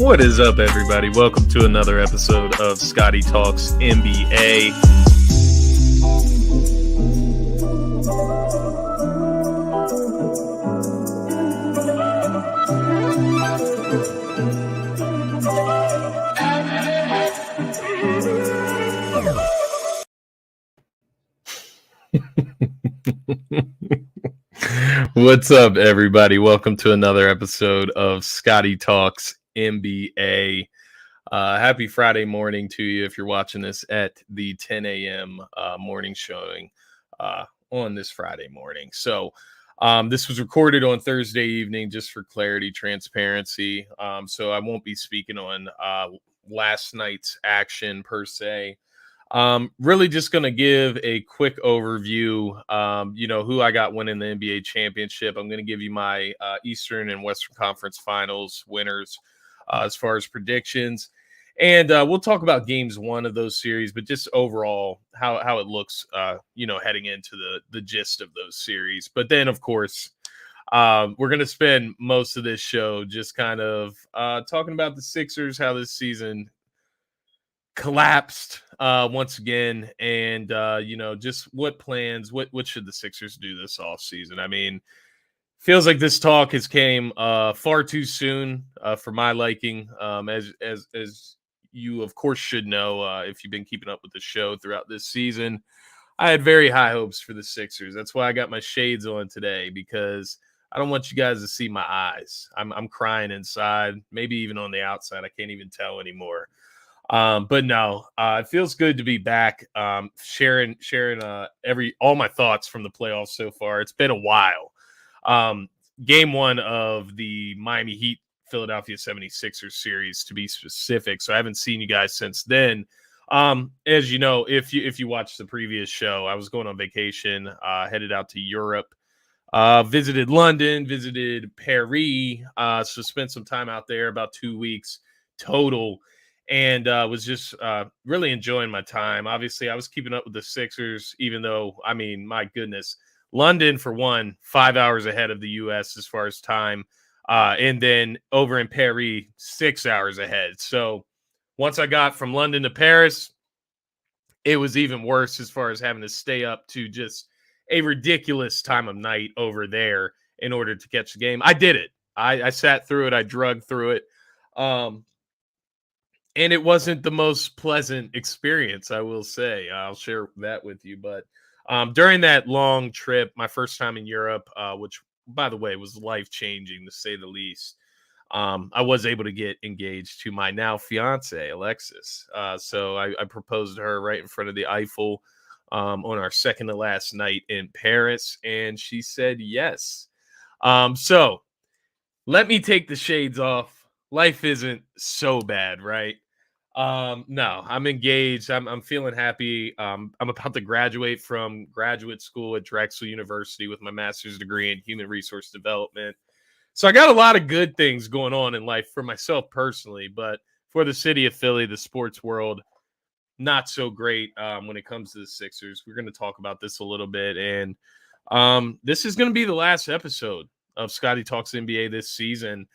What is up, everybody? Welcome to another episode of Scotty Talks NBA. What's up, everybody? Welcome to another episode of Scotty Talks NBA. Happy Friday morning to you if you're watching this at the 10 a.m. Morning showing on this Friday morning. So this was recorded on Thursday evening just for clarity, transparency. So I won't be speaking on last night's action per se. Really just going to give a quick overview, who I got winning the NBA championship. I'm going to give you my Eastern and Western Conference Finals winners as far as predictions. And we'll talk about games one of those series, but just overall how it looks, heading into the gist of those series. But then, of course, we're going to spend most of this show just kind of talking about the Sixers, how this season collapsed once again, and just what plans, what should the Sixers do this offseason. I mean, feels like this talk has came far too soon for my liking, as you of course should know if you've been keeping up with the show throughout this season. I had very high hopes for the Sixers. That's why I got my shades on today, because I don't want you guys to see my eyes. I'm crying inside, maybe even on the outside. I can't even tell anymore. But no, it feels good to be back, sharing all my thoughts from the playoffs so far. It's been a while. Game one of the Miami Heat Philadelphia 76ers series, to be specific. So I haven't seen you guys since then. As you know, if you watched the previous show, I was going on vacation, headed out to Europe, visited London, visited Paris, so spent some time out there, about 2 weeks total. And was just really enjoying my time. Obviously, I was keeping up with the Sixers, even though, I mean, my goodness, London, for one, 5 hours ahead of the U.S. as far as time. And then over in Paris, 6 hours ahead. So once I got from London to Paris, it was even worse as far as having to stay up to just a ridiculous time of night over there in order to catch the game. I did it. I sat through it. I drug through it. And it wasn't the most pleasant experience, I will say. I'll share that with you. But during that long trip, my first time in Europe, which, by the way, was life-changing, to say the least, I was able to get engaged to my now fiance, Alexis. So I proposed to her right in front of the Eiffel on our second to last night in Paris, and she said yes. So let me take the shades off. Life isn't so bad, right? No, I'm engaged. I'm feeling happy. I'm about to graduate from graduate school at Drexel University with my master's degree in human resource development. So I got a lot of good things going on in life for myself personally, but for the city of Philly, the sports world, not so great when it comes to the Sixers. We're going to talk about this a little bit, and this is going to be the last episode of Scotty Talks NBA this season.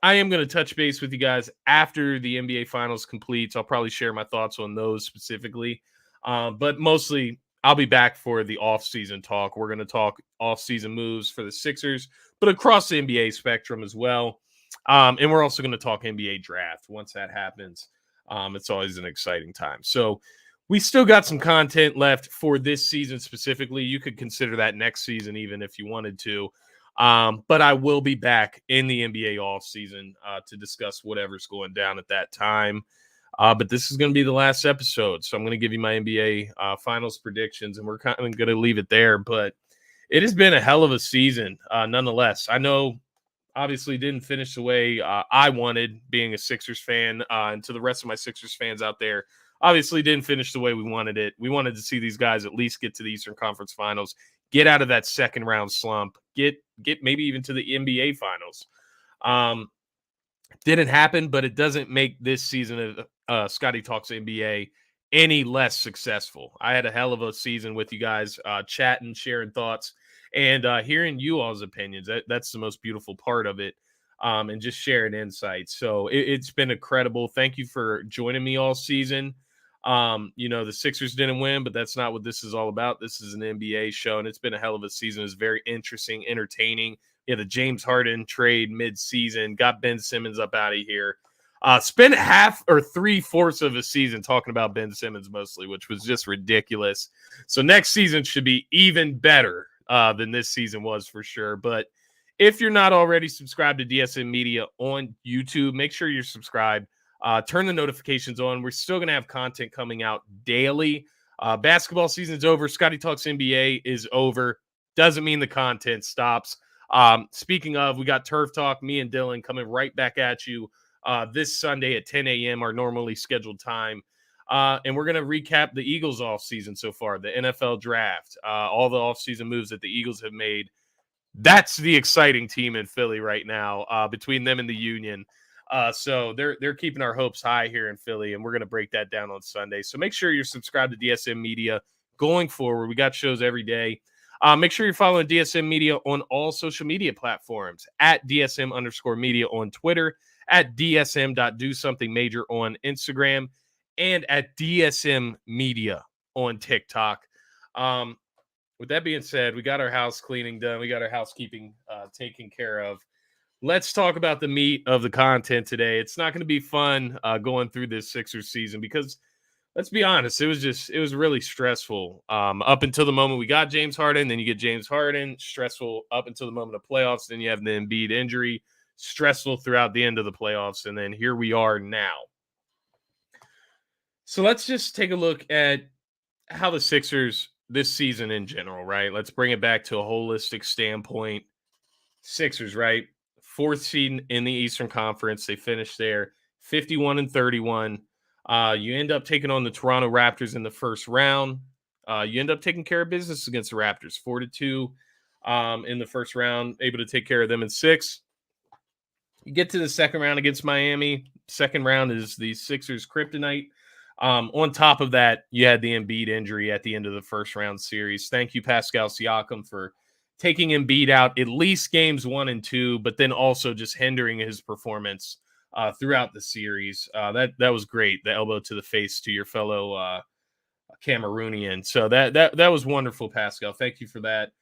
I am going to touch base with you guys after the NBA Finals completes. I'll probably share my thoughts on those specifically. But mostly, I'll be back for the offseason talk. We're going to talk offseason moves for the Sixers, but across the NBA spectrum as well. And we're also going to talk NBA draft once that happens. It's always an exciting time. So we still got some content left for this season specifically. You could consider that next season even if you wanted to. But I will be back in the NBA offseason to discuss whatever's going down at that time. But this is going to be the last episode. So I'm going to give you my NBA finals predictions, and we're kind of going to leave it there. But it has been a hell of a season nonetheless. I know, obviously, didn't finish the way I wanted, being a Sixers fan. And to the rest of my Sixers fans out there, obviously didn't finish the way we wanted it. We wanted to see these guys at least get to the Eastern Conference Finals, get out of that second round slump, get maybe even to the NBA Finals. Didn't happen, but it doesn't make this season of Scotty Talks NBA any less successful. I had a hell of a season with you guys, chatting, sharing thoughts, and hearing you all's opinions. That's the most beautiful part of it. and just sharing insights. So it's been incredible. Thank you for joining me all season. The Sixers didn't win, but that's not what this is all about. This is an NBA show, and it's been a hell of a season. It's very interesting, entertaining. Yeah, the James Harden trade mid-season got Ben Simmons up out of here. Spent half or 3/4 of a season talking about Ben Simmons mostly, which was just ridiculous. So next season should be even better than this season was for sure. But if you're not already subscribed to DSM Media on YouTube, make sure you're subscribed. Turn the notifications on. We're still going to have content coming out daily. Basketball season's over. Scotty Talks NBA is over. Doesn't mean the content stops. Speaking of, we got Turf Talk, me and Dylan coming right back at you this Sunday at 10 a.m., our normally scheduled time. And we're going to recap the Eagles offseason so far, the NFL draft, all the offseason moves that the Eagles have made. That's the exciting team in Philly right now, between them and the Union. So they're keeping our hopes high here in Philly, and we're going to break that down on Sunday. So make sure you're subscribed to DSM Media going forward. We got shows every day. Make sure you're following DSM Media on all social media platforms, at DSM_media on Twitter, at DSM.DoSomethingMajor on Instagram, and at DSM Media on TikTok. With that being said, we got our house cleaning done. We got our housekeeping taken care of. Let's talk about the meat of the content today. It's not going to be fun going through this Sixers season because, let's be honest, it was really stressful up until the moment we got James Harden. Then you get James Harden, stressful up until the moment of playoffs. Then you have the Embiid injury, stressful throughout the end of the playoffs. And then here we are now. So let's just take a look at how the Sixers this season in general, right? Let's bring it back to a holistic standpoint. Sixers, right? 4th seed in the Eastern Conference. They finished there 51-31. You end up taking on the Toronto Raptors in the first round. You end up taking care of business against the Raptors, 4-2 in the first round, able to take care of them in 6. You get to the second round against Miami. Second round is the Sixers' kryptonite. On top of that, you had the Embiid injury at the end of the first round series. Thank you, Pascal Siakam, for taking Embiid out at least games 1 and 2, but then also just hindering his performance throughout the series. That was great. The elbow to the face to your fellow Cameroonian. So that was wonderful, Pascal. Thank you for that.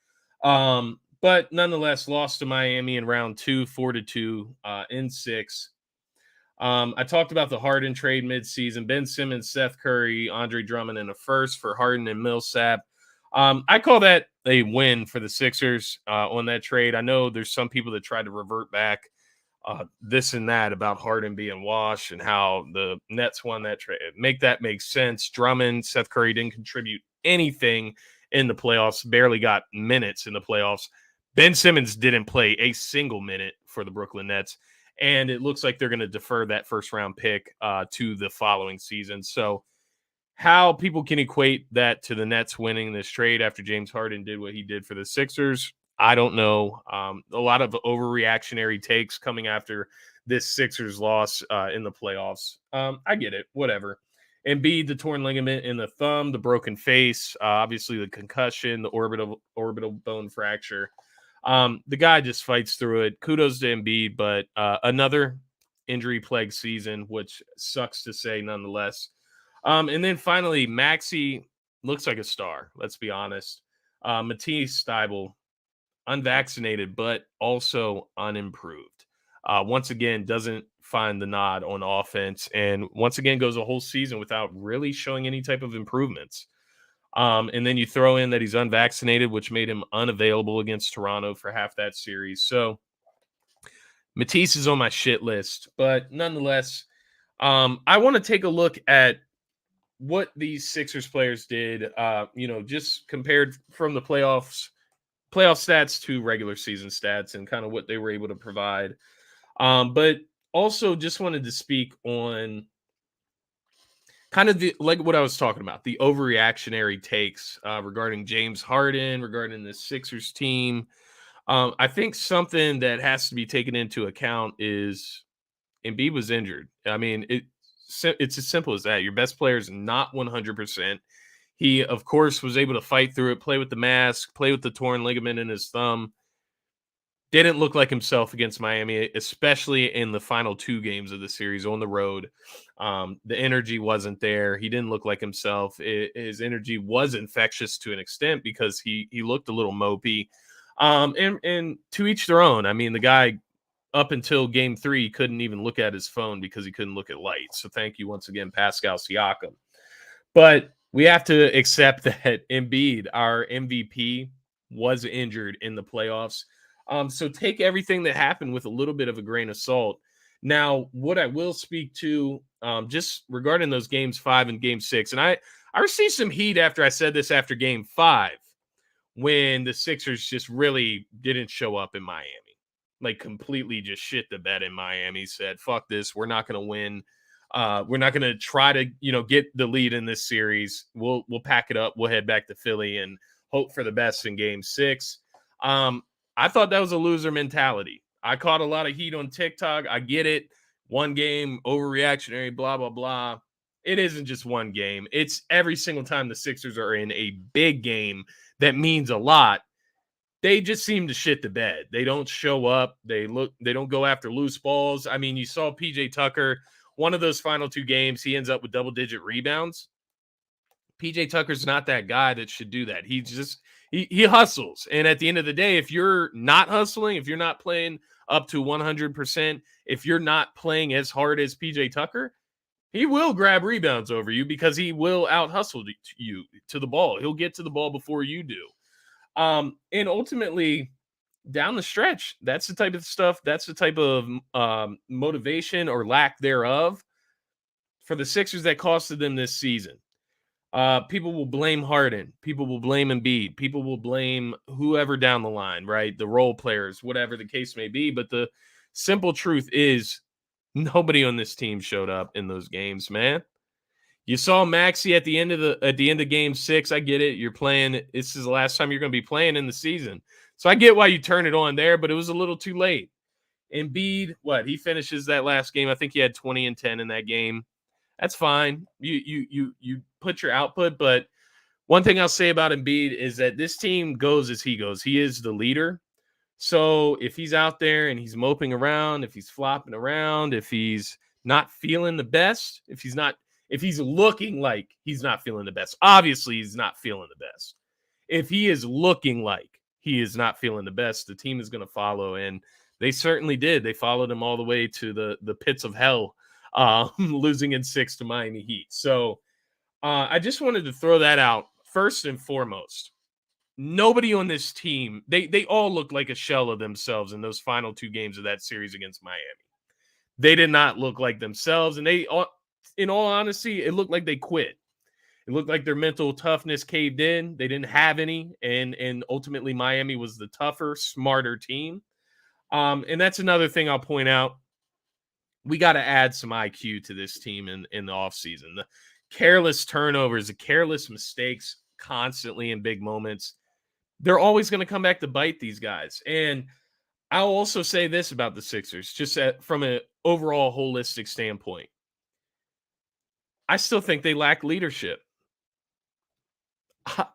But nonetheless, lost to Miami in round 2, 4-2 in 6. I talked about the Harden trade midseason. Ben Simmons, Seth Curry, Andre Drummond in a first for Harden and Millsap. I call that a win for the Sixers on that trade. I know there's some people that try to revert back this and that about Harden being washed and how the Nets won that trade. Make sense. Drummond, Seth Curry didn't contribute anything in the playoffs, barely got minutes in the playoffs. Ben Simmons didn't play a single minute for the Brooklyn Nets, and it looks like they're going to defer that first-round pick to the following season. So how people can equate that to the Nets winning this trade after James Harden did what he did for the Sixers, I don't know. A lot of overreactionary takes coming after this Sixers loss in the playoffs. I get it. Whatever. Embiid, the torn ligament in the thumb, the broken face, obviously the concussion, the orbital bone fracture. The guy just fights through it. Kudos to Embiid, but another injury-plagued season, which sucks to say nonetheless. And then finally, Maxey looks like a star. Let's be honest. Matisse Thybulle, unvaccinated, but also unimproved. Once again, doesn't find the nod on offense, and once again goes a whole season without really showing any type of improvements. And then you throw in that he's unvaccinated, which made him unavailable against Toronto for half that series. So Matisse is on my shit list, but nonetheless, I want to take a look at what these Sixers players did, just compared from the playoff stats to regular season stats and kind of what they were able to provide. But also just wanted to speak on kind of like what I was talking about, the overreactionary takes regarding James Harden, regarding the Sixers team. I think something that has to be taken into account is Embiid was injured. I mean, it's as simple as that. Your best player is not 100%. He, of course, was able to fight through it, play with the mask, play with the torn ligament in his thumb. Didn't look like himself against Miami, especially in the final 2 games of the series on the road. The energy wasn't there. He didn't look like himself. His energy was infectious to an extent because he looked a little mopey. And to each their own. I mean, the guy up until game 3 couldn't even look at his phone because he couldn't look at lights. So thank you once again, Pascal Siakam. But we have to accept that Embiid, our MVP, was injured in the playoffs. So take everything that happened with a little bit of a grain of salt. Now, what I will speak to, just regarding those games 5 and game 6, and I received some heat after I said this after game 5, when the Sixers just really didn't show up in Miami. Like, completely just shit the bed in Miami, said, fuck this, we're not going to win. We're not going to try to, get the lead in this series. We'll pack it up. We'll head back to Philly and hope for the best in game 6. I thought that was a loser mentality. I caught a lot of heat on TikTok. I get it. One game, overreactionary, blah, blah, blah. It isn't just one game. It's every single time the Sixers are in a big game that means a lot. They just seem to shit the bed. They don't show up. They don't go after loose balls. I mean, you saw PJ Tucker, one of those final 2 games, he ends up with double-digit rebounds. PJ Tucker's not that guy that should do that. He hustles. And at the end of the day, if you're not hustling, if you're not playing up to 100%, if you're not playing as hard as PJ Tucker, he will grab rebounds over you because he will out-hustle you to the ball. He'll get to the ball before you do. And ultimately, down the stretch, that's the type of stuff, that's the type of motivation or lack thereof for the Sixers that costed them this season. People will blame Harden. People will blame Embiid. People will blame whoever down the line, right? The role players, whatever the case may be. But the simple truth is nobody on this team showed up in those games, man. You saw Maxey at the end of game 6. I get it. You're playing. This is the last time you're going to be playing in the season. So I get why you turn it on there, but it was a little too late. Embiid, he finishes that last game. I think he had 20 and 10 in that game. That's fine. You put your output, but one thing I'll say about Embiid is that this team goes as he goes. He is the leader. So if he's out there and he's moping around, if he's flopping around, if he's not feeling the best, if he's looking like he's not feeling the best, obviously he's not feeling the best. If he is looking like he is not feeling the best, the team is going to follow, and they certainly did. They followed him all the way to the pits of hell, losing in 6 to Miami Heat. So I just wanted to throw that out first and foremost. Nobody on this team, they all look like a shell of themselves in those final 2 games of that series against Miami. They did not look like themselves, and they, in all honesty, it looked like they quit. It looked like their mental toughness caved in. They didn't have any, and ultimately Miami was the tougher, smarter team. And that's another thing I'll point out. We got to add some IQ to this team in the offseason. The careless turnovers, the careless mistakes constantly in big moments, they're always going to come back to bite these guys. And I'll also say this about the Sixers, just from an overall holistic standpoint. I still think they lack leadership.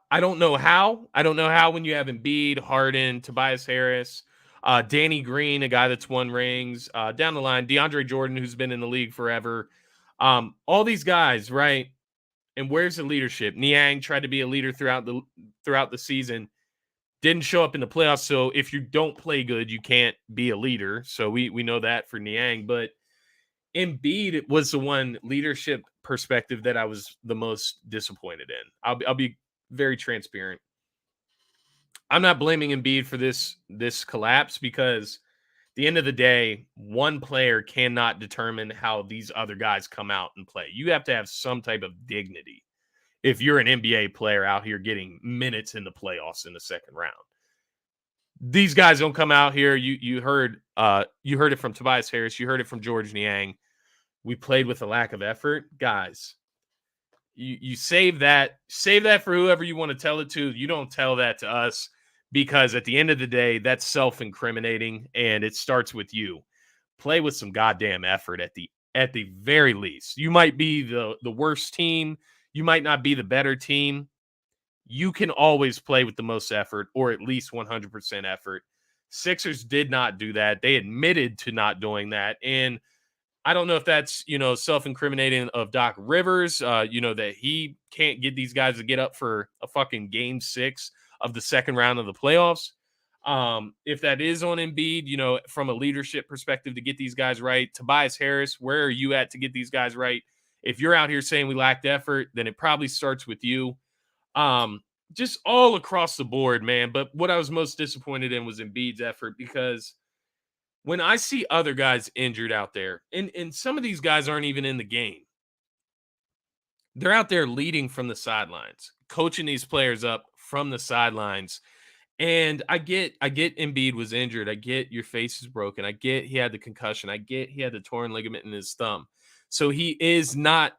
I don't know how. I don't know how when you have Embiid, Harden, Tobias Harris, Danny Green, a guy that's won rings, down the line, DeAndre Jordan, who's been in the league forever. All these guys, right? And where's the leadership? Niang tried to be a leader throughout the season. Didn't show up in the playoffs. So if you don't play good, you can't be a leader. So we know that for Niang. But Embiid was the one leadership perspective that I was the most disappointed in. I'll be very transparent. I'm not blaming Embiid for this collapse because at the end of the day, one player cannot determine how these other guys come out and play. You have to have some type of dignity if you're an NBA player out here getting minutes in the playoffs in the second round. These guys don't come out here. You heard it from Tobias Harris. You heard it from George Niang. We played with a lack of effort. Guys, you save that for whoever you want to tell it to. You don't tell that to us, because at the end of the day, that's self-incriminating, and it starts with you. Play with some goddamn effort at the very least. You might be the worst team. You might not be the better team. You can always play with the most effort, or at least 100% effort. Sixers did not do that. They admitted to not doing that. And I don't know if that's, self-incriminating of Doc Rivers, that he can't get these guys to get up for a fucking game 6 of the second round of the playoffs. If that is on Embiid, from a leadership perspective to get these guys right. Tobias Harris, where are you at to get these guys right? If you're out here saying we lacked effort, then it probably starts with you. Just all across the board, man. But what I was most disappointed in was Embiid's effort, because when I see other guys injured out there, and some of these guys aren't even in the game, they're out there leading from the sidelines, coaching these players up from the sidelines. And I get Embiid was injured. I get your face is broken. I get he had the concussion. I get he had the torn ligament in his thumb. So he is not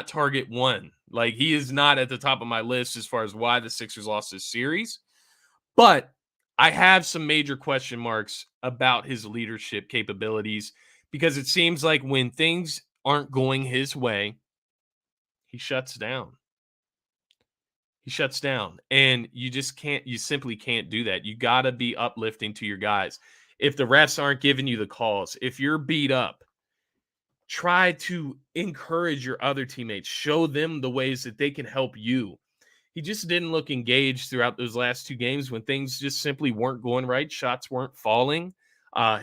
target one. Like, he is not at the top of my list as far as why the Sixers lost this series. But I have some major question marks about his leadership capabilities, because it seems like when things aren't going his way, he shuts down. He shuts down, and you simply can't do that. You got to be uplifting to your guys. If the refs aren't giving you the calls, if you're beat up, try to encourage your other teammates, show them the ways that they can help you. He just didn't look engaged throughout those last 2 games when things just simply weren't going right. Shots weren't falling.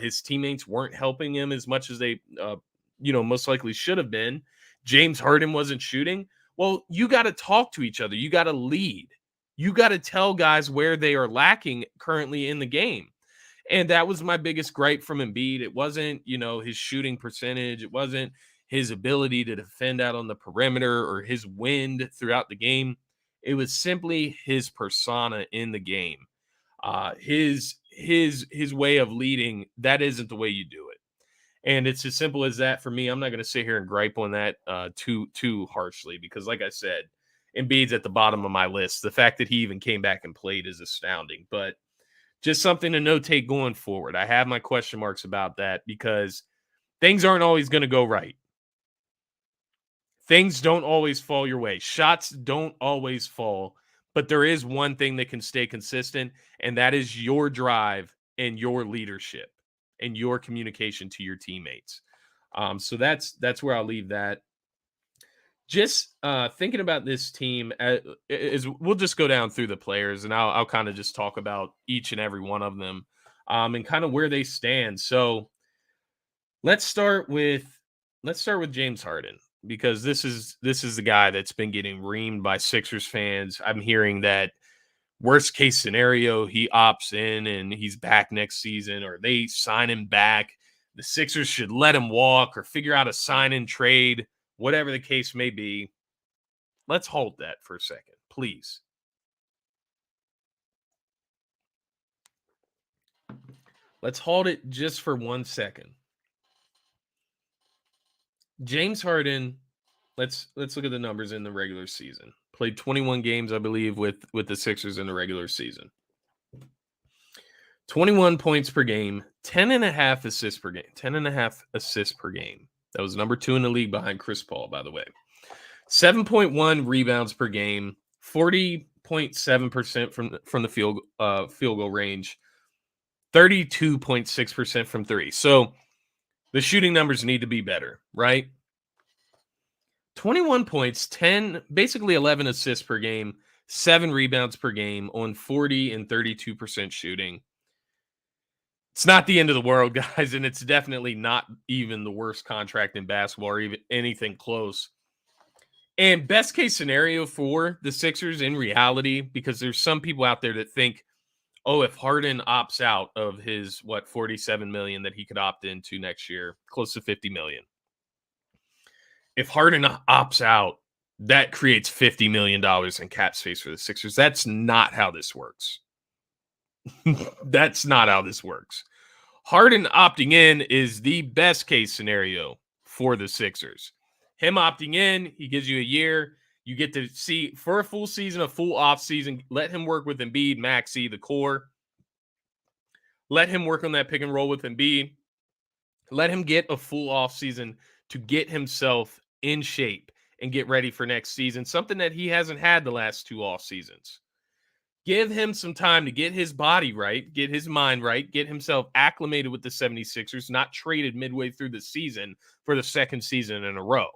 His teammates weren't helping him as much as they, most likely should have been. James Harden wasn't shooting. Well, you got to talk to each other. You got to lead. You got to tell guys where they are lacking currently in the game. And that was my biggest gripe from Embiid. It wasn't, his shooting percentage. It wasn't his ability to defend out on the perimeter or his wind throughout the game. It was simply his persona in the game. His way of leading, that isn't the way you do it. And it's as simple as that for me. I'm not going to sit here and gripe on that too harshly, because like I said, Embiid's at the bottom of my list. The fact that he even came back and played is astounding, but just something to notate going forward. I have my question marks about that, because things aren't always going to go right. Things don't always fall your way. Shots don't always fall, but there is one thing that can stay consistent, and that is your drive and your leadership and your communication to your teammates. So that's where I'll leave that. Just thinking about this team, is we'll just go down through the players, and I'll kind of just talk about each and every one of them, and kind of where they stand. So let's start with James Harden, because this is the guy that's been getting reamed by Sixers fans. I'm hearing that worst case scenario, he opts in and he's back next season, or they sign him back. The Sixers should let him walk or figure out a sign and trade, whatever the case may be. Let's hold that for a second, please. Let's hold it just for 1 second. James Harden, let's look at the numbers in the regular season. Played 21 games, I believe, with the Sixers in the regular season. 21 points per game, 10.5 assists per game. 10.5 assists per game. That was number 2 in the league behind Chris Paul, by the way. 7.1 rebounds per game, 40.7% from the field goal range, 32.6% from 3. So the shooting numbers need to be better, right? 21 points, basically 11 assists per game, 7 rebounds per game on 40 and 32% shooting. It's not the end of the world, guys, and it's definitely not even the worst contract in basketball or even anything close. And best case scenario for the Sixers in reality, because there's some people out there that think, oh, if Harden opts out of his, $47 million that he could opt into next year, close to $50 million. If Harden opts out, that creates $50 million in cap space for the Sixers. That's not how this works. That's not how this works. Harden opting in is the best case scenario for the Sixers. Him opting in, he gives you a year. You get to see for a full season, a full off season. Let him work with Embiid, Maxey, the core. Let him work on that pick and roll with Embiid. Let him get a full off season to get himself in shape and get ready for next season, something that he hasn't had the last 2 off seasons. Give him some time to get his body right, get his mind right, get himself acclimated with the 76ers, not traded midway through the season for the second season in a row.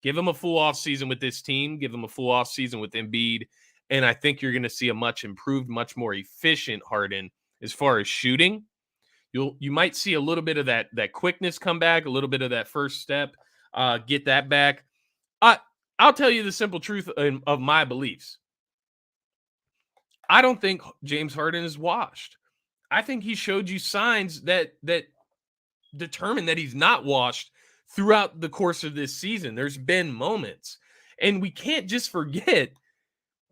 Give him a full off season with this team. Give him a full off season with Embiid. And I think you're going to see a much improved, much more efficient Harden as far as shooting. You might see a little bit of that quickness come back, a little bit of that first step, get that back. I'll tell you the simple truth of my beliefs. I don't think James Harden is washed. I think he showed you signs that determine that he's not washed throughout the course of this season. There's been moments, and we can't just forget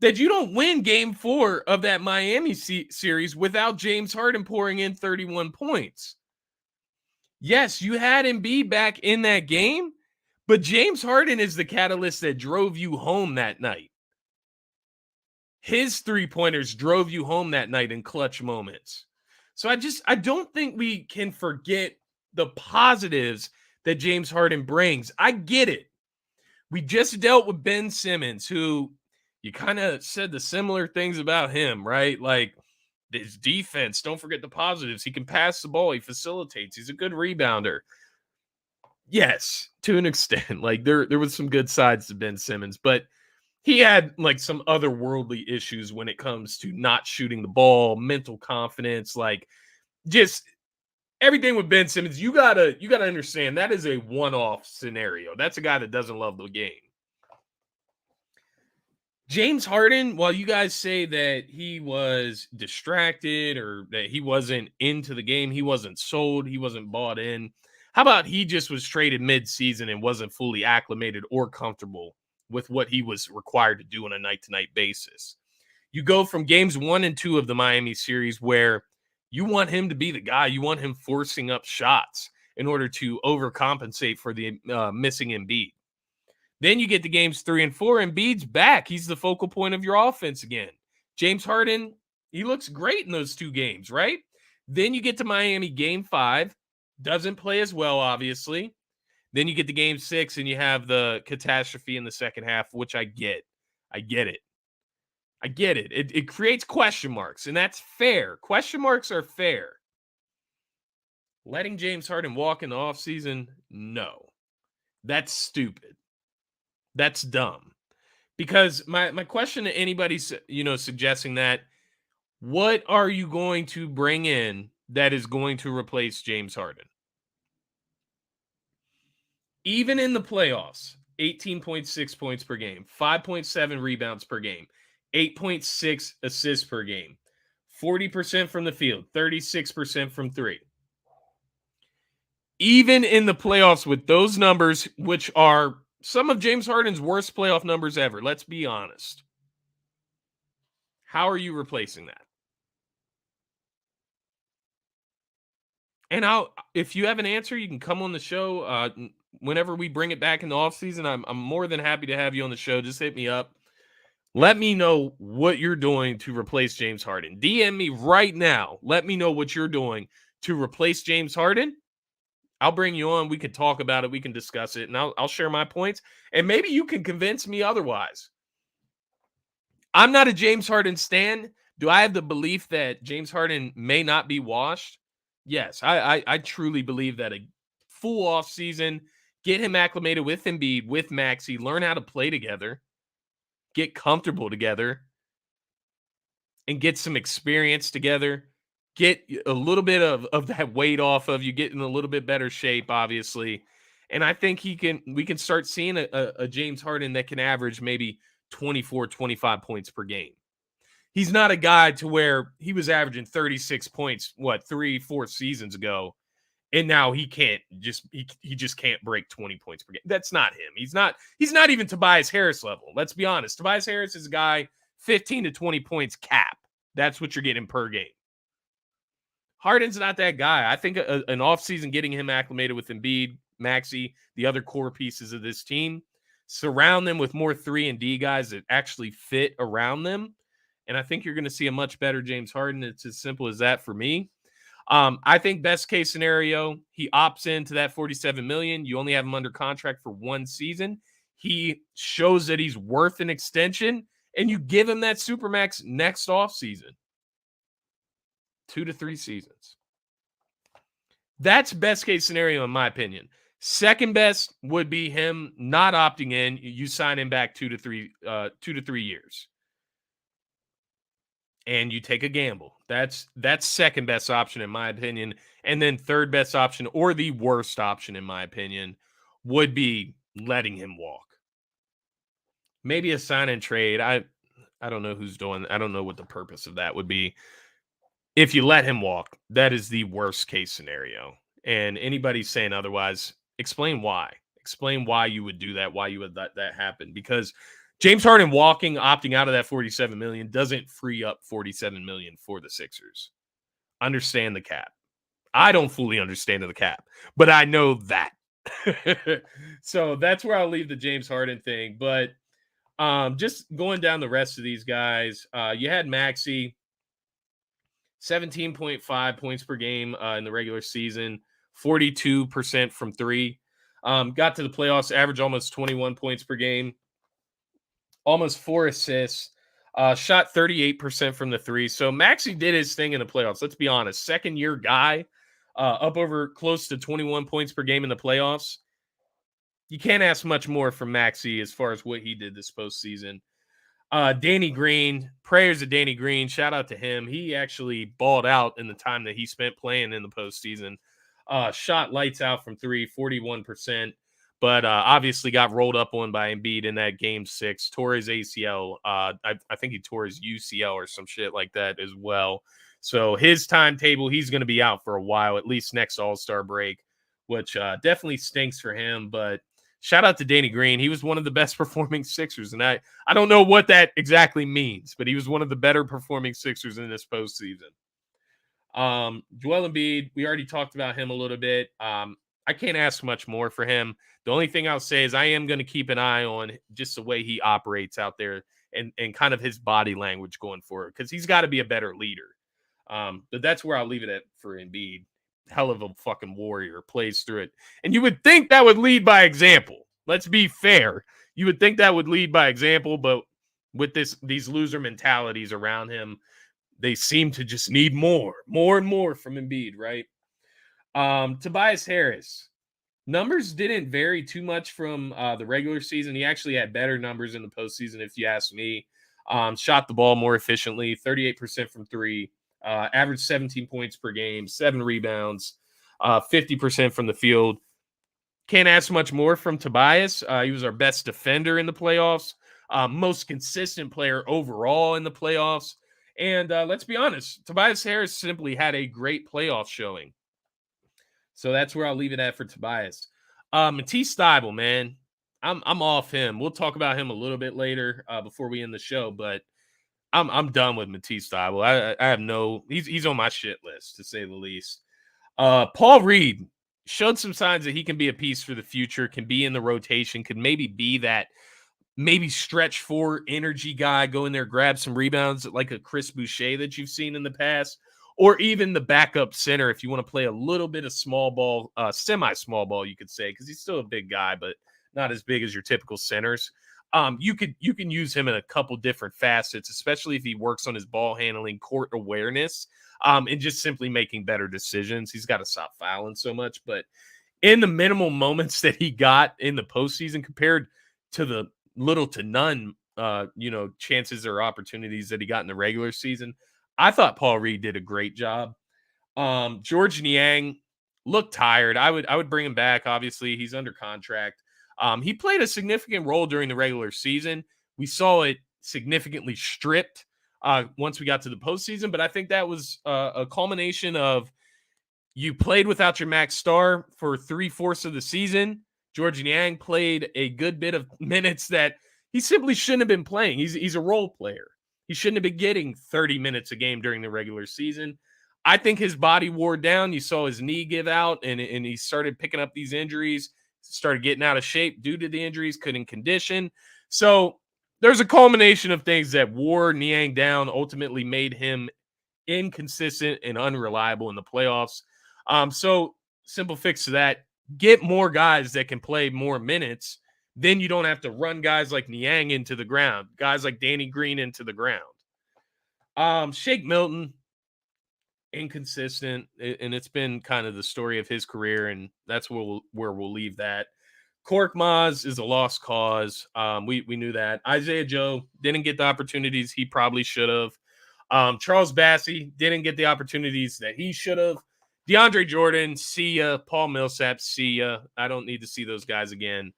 that you don't win game 4 of that Miami series without James Harden pouring in 31 points. Yes, you had Embiid back in that game, but James Harden is the catalyst that drove you home that night. His three-pointers drove you home that night in clutch moments. So I don't think we can forget the positives that James Harden brings. I get it. We just dealt with Ben Simmons, who you kind of said the similar things about him, right? Like his defense, don't forget the positives. He can pass the ball. He facilitates. He's a good rebounder. Yes, to an extent. Like there was some good sides to Ben Simmons, but he had like some otherworldly issues when it comes to not shooting the ball, mental confidence, like just everything with Ben Simmons. You gotta understand that is a one-off scenario. That's a guy that doesn't love the game. James Harden, while you guys say that he was distracted or that he wasn't into the game, he wasn't sold, he wasn't bought in. How about he just was traded mid-season and wasn't fully acclimated or comfortable with what he was required to do on a night-to-night basis? You go from games 1 and 2 of the Miami series where you want him to be the guy. You want him forcing up shots in order to overcompensate for the missing Embiid. Then you get to games 3 and 4, Embiid's back. He's the focal point of your offense again. James Harden, he looks great in those 2 games, right? Then you get to Miami game 5, doesn't play as well, obviously. Then you get to game 6 and you have the catastrophe in the second half, which I get. I get it. It creates question marks, and that's fair. Question marks are fair. Letting James Harden walk in the offseason? No. That's stupid. That's dumb. Because my question to anybody, suggesting that, what are you going to bring in that is going to replace James Harden? Even in the playoffs, 18.6 points per game, 5.7 rebounds per game, 8.6 assists per game, 40% from the field, 36% from 3. Even in the playoffs with those numbers, which are some of James Harden's worst playoff numbers ever, let's be honest. How are you replacing that? And if you have an answer, you can come on the show. Whenever we bring it back in the offseason, I'm more than happy to have you on the show. Just hit me up. Let me know what you're doing to replace James Harden. DM me right now. Let me know what you're doing to replace James Harden. I'll bring you on. We can talk about it. We can discuss it, and I'll share my points. And maybe you can convince me otherwise. I'm not a James Harden stan. Do I have the belief that James Harden may not be washed? Yes, I truly believe that a full off season, get him acclimated with Embiid, with Maxey, learn how to play together, get comfortable together, and get some experience together. Get a little bit of that weight off of you, get in a little bit better shape, obviously. And I think we can start seeing a James Harden that can average maybe 24, 25 points per game. He's not a guy to where he was averaging 36 points, 3-4 seasons ago, and now he just can't break 20 points per game. That's not him. He's not even Tobias Harris level. Let's be honest. Tobias Harris is a guy 15 to 20 points cap. That's what you're getting per game. Harden's not that guy. I think an offseason getting him acclimated with Embiid, Maxey, the other core pieces of this team, surround them with more 3 and D guys that actually fit around them. And I think you're going to see a much better James Harden. It's as simple as that for me. I think best case scenario, he opts into that $47 million. You only have him under contract for 1 season. He shows that he's worth an extension, and you give him that supermax next offseason. 2 to 3 seasons. That's best case scenario in my opinion. Second best would be him not opting in. You sign him back 2 to 3 years. And you take a gamble. That's second best option in my opinion. And then third best option, or the worst option in my opinion, would be letting him walk. Maybe a sign and trade. I don't know who's doing. I don't know what the purpose of that would be. If you let him walk, that is the worst case scenario. And anybody saying otherwise, explain why. Explain why you would do that, why you would let that happen. Because James Harden opting out of that $47 million doesn't free up $47 million for the Sixers. Understand the cap. I don't fully understand the cap, but I know that. So that's where I'll leave the James Harden thing. But just going down the rest of these guys, you had Maxey, 17.5 points per game in the regular season, 42% from three. Got to the playoffs, average almost 21 points per game, almost 4 assists, shot 38% from the three. So Maxey did his thing in the playoffs. Let's be honest. Second-year guy, up over close to 21 points per game in the playoffs. You can't ask much more from Maxey as far as what he did this postseason. Danny Green, prayers of Danny Green. Shout out to him. He actually balled out in the time that he spent playing in the postseason. Shot lights out from three, 41%, but obviously got rolled up on by Embiid in that game 6. Tore his ACL. I think he tore his UCL or some shit like that as well. So his timetable, he's going to be out for a while, at least next All-Star break, which definitely stinks for him, but shout out to Danny Green. He was one of the best performing Sixers, and I don't know what that exactly means, but he was one of the better performing Sixers in this postseason. Joel Embiid, we already talked about him a little bit. I can't ask much more for him. The only thing I'll say is I am going to keep an eye on just the way he operates out there and kind of his body language going forward, because he's got to be a better leader. But that's where I'll leave it at for Embiid. Hell of a fucking warrior, plays through it. And you would think that would lead by example. Let's be fair. You would think that would lead by example, but with these loser mentalities around him, they seem to just need more and more from Embiid, right? Tobias Harris. Numbers didn't vary too much from the regular season. He actually had better numbers in the postseason, if you ask me. Shot the ball more efficiently, 38% from three. Averaged 17 points per game, 7 rebounds, 50% from the field. Can't ask much more from Tobias. He was our best defender in the playoffs, most consistent player overall in the playoffs. And let's be honest, Tobias Harris simply had a great playoff showing. So that's where I'll leave it at for Tobias. Matisse Thybulle, man, I'm off him. We'll talk about him a little bit later before we end the show, but I'm done with Matisse Thybulle. I have he's on my shit list, to say the least. Paul Reed showed some signs that he can be a piece for the future, can be in the rotation, could maybe be that stretch 4 energy guy, go in there, grab some rebounds like a Chris Boucher that you've seen in the past, or even the backup center if you want to play a little bit of small ball, semi-small ball, you could say, because he's still a big guy, but not as big as your typical centers. You can use him in a couple different facets, especially if he works on his ball handling, court awareness, and just simply making better decisions. He's got to stop fouling so much, but in the minimal moments that he got in the postseason compared to the little to none, chances or opportunities that he got in the regular season, I thought Paul Reed did a great job. George Niang looked tired. I would bring him back. Obviously, he's under contract. He played a significant role during the regular season. We saw it significantly stripped once we got to the postseason, but I think that was a culmination of you played without your max star for 3/4 of the season. George Niang played a good bit of minutes that he simply shouldn't have been playing. He's a role player. He shouldn't have been getting 30 minutes a game during the regular season. I think his body wore down. You saw his knee give out, and he started picking up these injuries, started getting out of shape due to the injuries, couldn't condition. So there's a culmination of things that wore Niang down, ultimately made him inconsistent and unreliable in the playoffs. So simple fix to that, get more guys that can play more minutes, then you don't have to run guys like Niang into the ground, guys like Danny Green into the ground. Shake Milton, inconsistent, and it's been kind of the story of his career, and that's where we'll leave that. Cork Maz is a lost cause. We knew that. Isaiah Joe didn't get the opportunities he probably should have. Charles Bassey didn't get the opportunities that he should have. DeAndre Jordan, see ya. Paul Millsap, see ya. I don't need to see those guys again.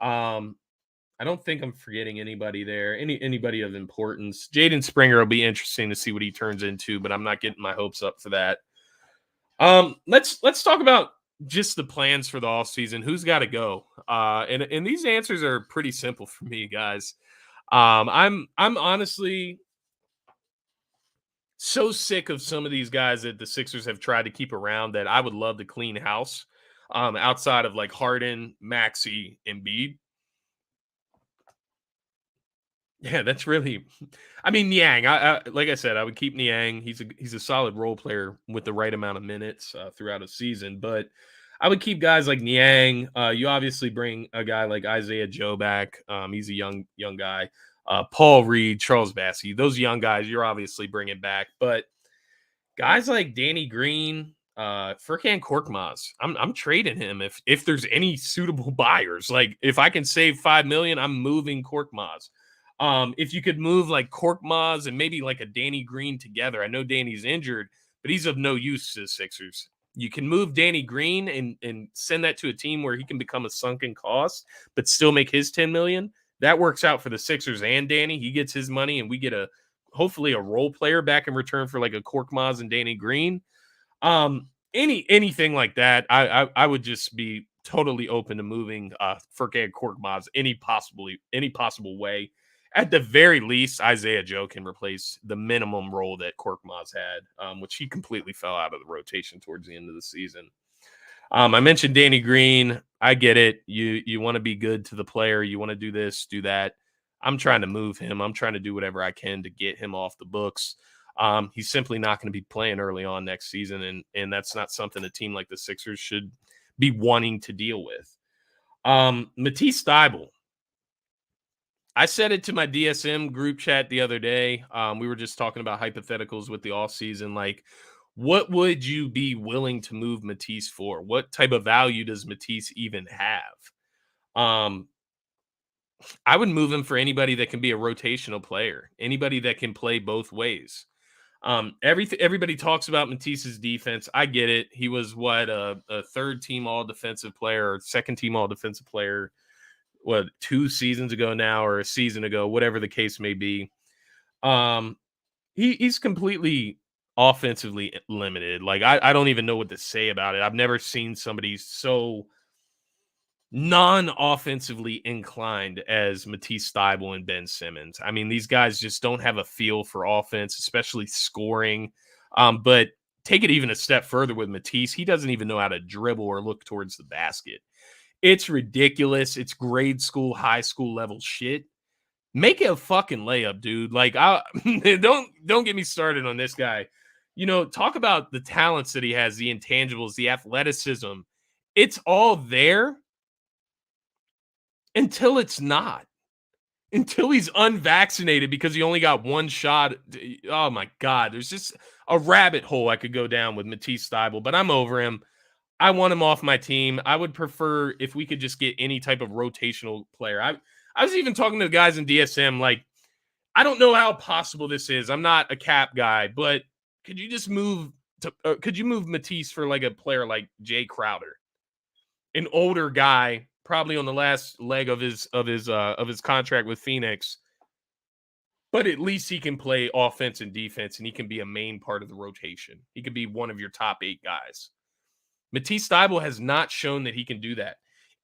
I don't think I'm forgetting anybody there. Anybody of importance. Jaden Springer will be interesting to see what he turns into, but I'm not getting my hopes up for that. Let's talk about just the plans for the offseason. Who's got to go? And these answers are pretty simple for me, guys. I'm honestly so sick of some of these guys that the Sixers have tried to keep around that I would love to clean house. Outside of like Harden, Maxey, and Embiid. Yeah, that's really. I mean, Niang. I like I said, I would keep Niang. He's a solid role player with the right amount of minutes throughout a season. But I would keep guys like Niang. You obviously bring a guy like Isaiah Joe back. He's a young guy. Paul Reed, Charles Bassey. Those young guys, you're obviously bringing back. But guys like Danny Green, Furkan Korkmaz, I'm trading him if there's any suitable buyers. Like if I can save $5 million, I'm moving Korkmaz. If you could move like Korkmaz and maybe like a Danny Green together. I know Danny's injured, but he's of no use to the Sixers. You can move Danny Green and send that to a team where he can become a sunken cost, but still make his $10 million. That works out for the Sixers and Danny. He gets his money, and we get hopefully a role player back in return for like a Korkmaz and Danny Green. Anything like that, I would just be totally open to moving Furkan Korkmaz any possible way. At the very least, Isaiah Joe can replace the minimum role that Korkmaz had, which he completely fell out of the rotation towards the end of the season. I mentioned Danny Green. I get it. You want to be good to the player. You want to do this, do that. I'm trying to move him. I'm trying to do whatever I can to get him off the books. He's simply not going to be playing early on next season, and that's not something a team like the Sixers should be wanting to deal with. Matisse Thybulle. I said it to my DSM group chat the other day. We were just talking about hypotheticals with the offseason. Like, what would you be willing to move Matisse for? What type of value does Matisse even have? I would move him for anybody that can be a rotational player, anybody that can play both ways. Everybody talks about Matisse's defense. I get it. He was a third team all defensive player or second team all defensive player. 2 seasons ago now or a season ago, whatever the case may be. He's completely offensively limited. Like I don't even know what to say about it. I've never seen somebody so non-offensively inclined as Matisse Thybulle and Ben Simmons. I mean, these guys just don't have a feel for offense, especially scoring. But take it even a step further with Matisse. He doesn't even know how to dribble or look towards the basket. It's ridiculous. It's grade school, high school level shit. Make it a fucking layup, dude. Like, don't get me started on this guy. Talk about the talents that he has, the intangibles, the athleticism. It's all there until it's not. Until he's unvaccinated because he only got one shot. Oh my God. There's just a rabbit hole I could go down with Matisse Thybulle, but I'm over him. I want him off my team. I would prefer if we could just get any type of rotational player. I was even talking to the guys in DSM, like, I don't know how possible this is. I'm not a cap guy, but could you just move Matisse for like a player like Jay Crowder, an older guy, probably on the last leg of his contract with Phoenix, but at least he can play offense and defense, and he can be a main part of the rotation. He could be one of your top 8 guys. Matisse Thybulle has not shown that he can do that.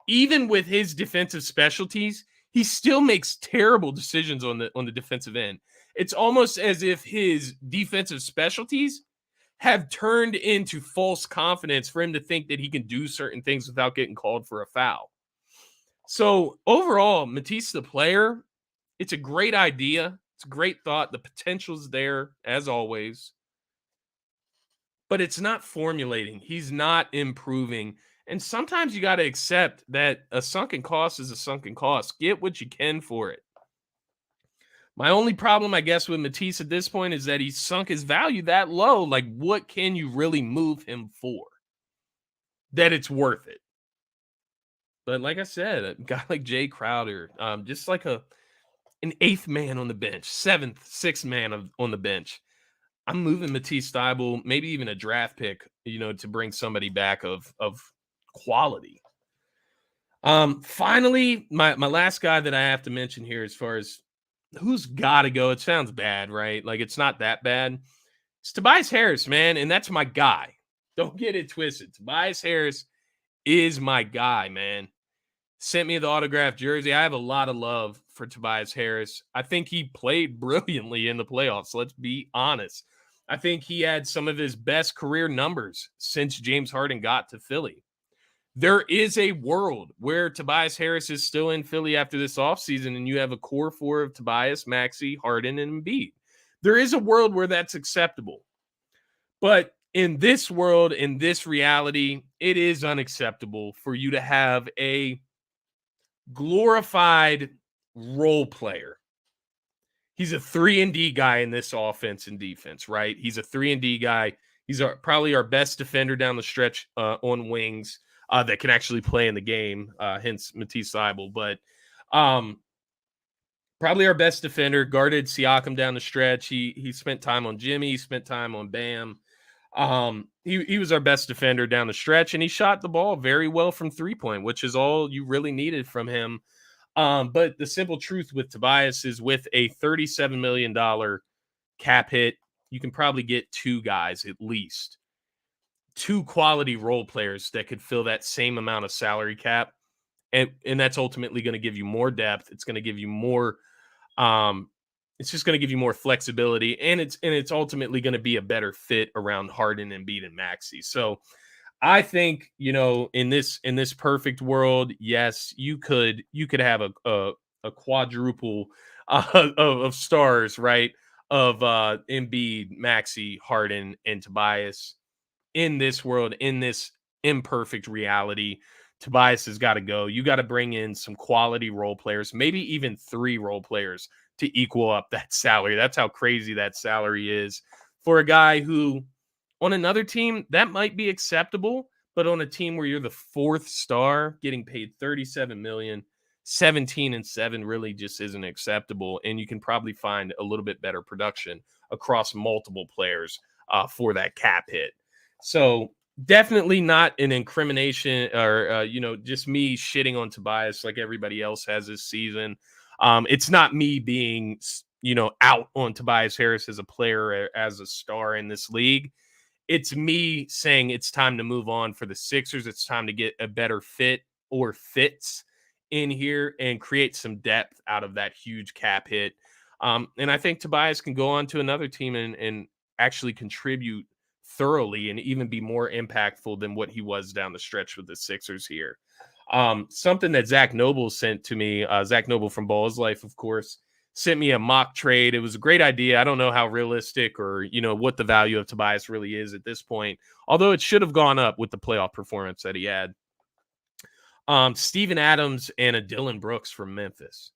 Even with his defensive specialties, he still makes terrible decisions on the defensive end. It's almost as if his defensive specialties have turned into false confidence for him to think that he can do certain things without getting called for a foul. So overall, Matisse the player, it's a great idea. It's a great thought. The potential's there, as always. But it's not formulating. He's not improving. And sometimes you got to accept that a sunken cost is a sunken cost. Get what you can for it. My only problem, I guess, with Matisse at this point is that he's sunk his value that low. Like, what can you really move him for that it's worth it? But like I said, a guy like Jay Crowder, just like an eighth man on the bench, seventh, sixth man on the bench. I'm moving Matisse Thybulle, maybe even a draft pick, to bring somebody back of quality. Finally, my last guy that I have to mention here, as far as who's got to go, it sounds bad, right? Like, it's not that bad. It's Tobias Harris, man, and that's my guy. Don't get it twisted. Tobias Harris is my guy, man. Sent me the autographed jersey. I have a lot of love for Tobias Harris. I think he played brilliantly in the playoffs. Let's be honest. I think he had some of his best career numbers since James Harden got to Philly. There is a world where Tobias Harris is still in Philly after this offseason, and you have a core four of Tobias, Maxey, Harden, and Embiid. There is a world where that's acceptable. But in this world, in this reality, it is unacceptable for you to have a glorified role player. He's a 3-and-D guy in this offense and defense, right? He's a 3-and-D guy. He's probably our best defender down the stretch on wings that can actually play in the game, hence Matisse Thybulle. But probably our best defender, guarded Siakam down the stretch. He spent time on Jimmy. He spent time on Bam. He was our best defender down the stretch, and he shot the ball very well from three-point, which is all you really needed from him. But the simple truth with Tobias is, with a $37 million cap hit, you can probably get two guys, at least two quality role players that could fill that same amount of salary cap. And that's ultimately going to give you more depth. It's going to give you more, it's just going to give you more flexibility, and it's ultimately going to be a better fit around Harden, Embiid, and Maxey. So I think, in this perfect world, yes, you could have a quadruple of stars, right? Of Embiid, Maxey, Harden, and Tobias. In this world, in this imperfect reality, Tobias has got to go. You got to bring in some quality role players, maybe even 3 role players to equal up that salary. That's how crazy that salary is for a guy who, on another team, that might be acceptable, but on a team where you're the 4th star getting paid $37 million, 17-7 really just isn't acceptable. And you can probably find a little bit better production across multiple players for that cap hit. So definitely not an incrimination or, just me shitting on Tobias like everybody else has this season. It's not me being, out on Tobias Harris as a player, as a star in this league. It's me saying it's time to move on for the Sixers. It's time to get a better fit or fits in here and create some depth out of that huge cap hit. And I think Tobias can go on to another team and actually contribute thoroughly and even be more impactful than what he was down the stretch with the Sixers here. Something that Zach Noble sent to me, Zach Noble from Ball's Life, of course, sent me a mock trade. It was a great idea. I don't know how realistic or, what the value of Tobias really is at this point, although it should have gone up with the playoff performance that he had. Steven Adams and a Dylan Brooks from Memphis.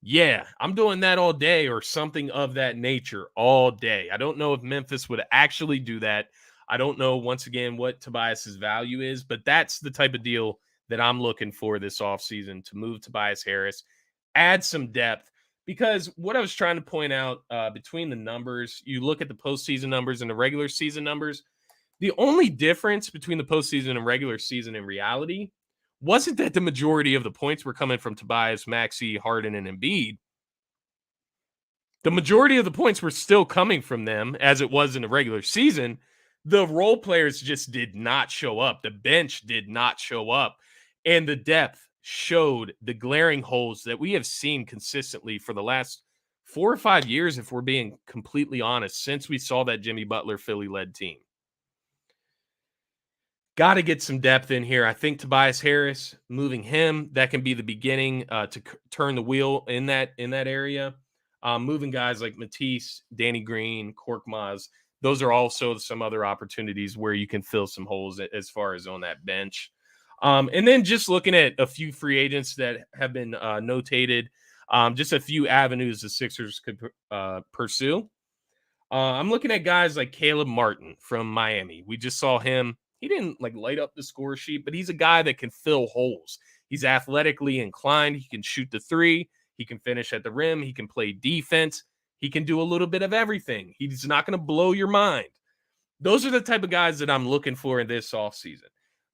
Yeah, I'm doing that all day, or something of that nature all day. I don't know if Memphis would actually do that. I don't know, once again, what Tobias's value is, but that's the type of deal that I'm looking for this offseason, to move Tobias Harris, add some depth. Because what I was trying to point out between the numbers, you look at the postseason numbers and the regular season numbers, the only difference between the postseason and regular season in reality wasn't that the majority of the points were coming from Tobias, Maxey, Harden, and Embiid. The majority of the points were still coming from them, as it was in the regular season. The role players just did not show up. The bench did not show up. And the depth showed the glaring holes that we have seen consistently for the last 4 or 5 years, if we're being completely honest, since we saw that Jimmy Butler Philly-led team. Got to get some depth in here. I think Tobias Harris, moving him, that can be the beginning to turn the wheel in that area. Moving guys like Matisse, Danny Green, Korkmaz, those are also some other opportunities where you can fill some holes as far as on that bench. And then just looking at a few free agents that have been notated, just a few avenues the Sixers could pursue. I'm looking at guys like Caleb Martin from Miami. We just saw him. He didn't like light up the score sheet, but he's a guy that can fill holes. He's athletically inclined. He can shoot the three. He can finish at the rim. He can play defense. He can do a little bit of everything. He's not going to blow your mind. Those are the type of guys that I'm looking for in this offseason.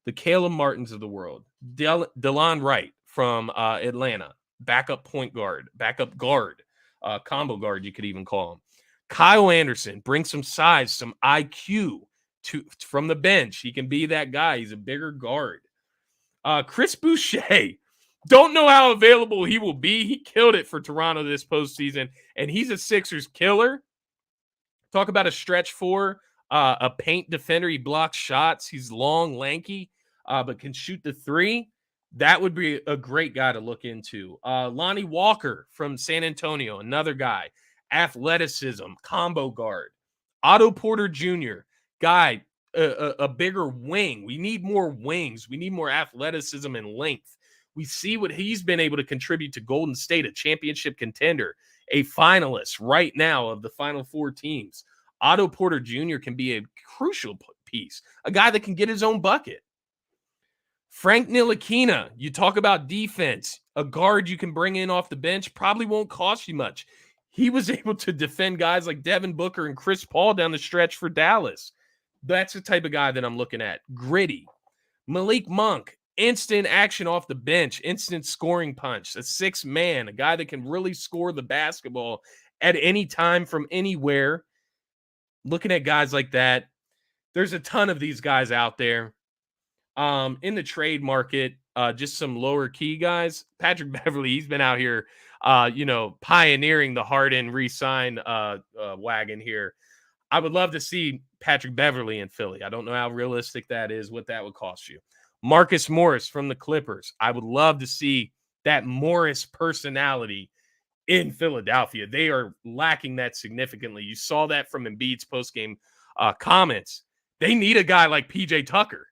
The Caleb Martins of the world. DeLon Wright from Atlanta. Backup point guard. Backup guard. Combo guard, you could even call him. Kyle Anderson. Bring some size, some IQ from the bench. He can be that guy. He's a bigger guard. Chris Boucher. Don't know how available he will be. He killed it for Toronto this postseason, and he's a Sixers killer. Talk about a stretch four, a paint defender. He blocks shots. He's long, lanky, but can shoot the three. That would be a great guy to look into. Lonnie Walker from San Antonio, another guy. Athleticism, combo guard. Otto Porter Jr., guy, a bigger wing. We need more wings. We need more athleticism and length. We see what he's been able to contribute to Golden State, a championship contender, a finalist right now of the Final Four teams. Otto Porter Jr. can be a crucial piece, a guy that can get his own bucket. Frank Ntilikina, you talk about defense, a guard you can bring in off the bench, probably won't cost you much. He was able to defend guys like Devin Booker and Chris Paul down the stretch for Dallas. That's the type of guy that I'm looking at. Gritty. Malik Monk. Instant action off the bench, instant scoring punch, a sixth man, a guy that can really score the basketball at any time from anywhere. Looking at guys like that, there's a ton of these guys out there. In the trade market, just some lower key guys. Patrick Beverley, he's been out here, pioneering the Harden re-sign wagon here. I would love to see Patrick Beverley in Philly. I don't know how realistic that is, what that would cost you. Marcus Morris from the Clippers. I would love to see that Morris personality in Philadelphia. They are lacking that significantly. You saw that from Embiid's postgame comments. They need a guy like PJ Tucker.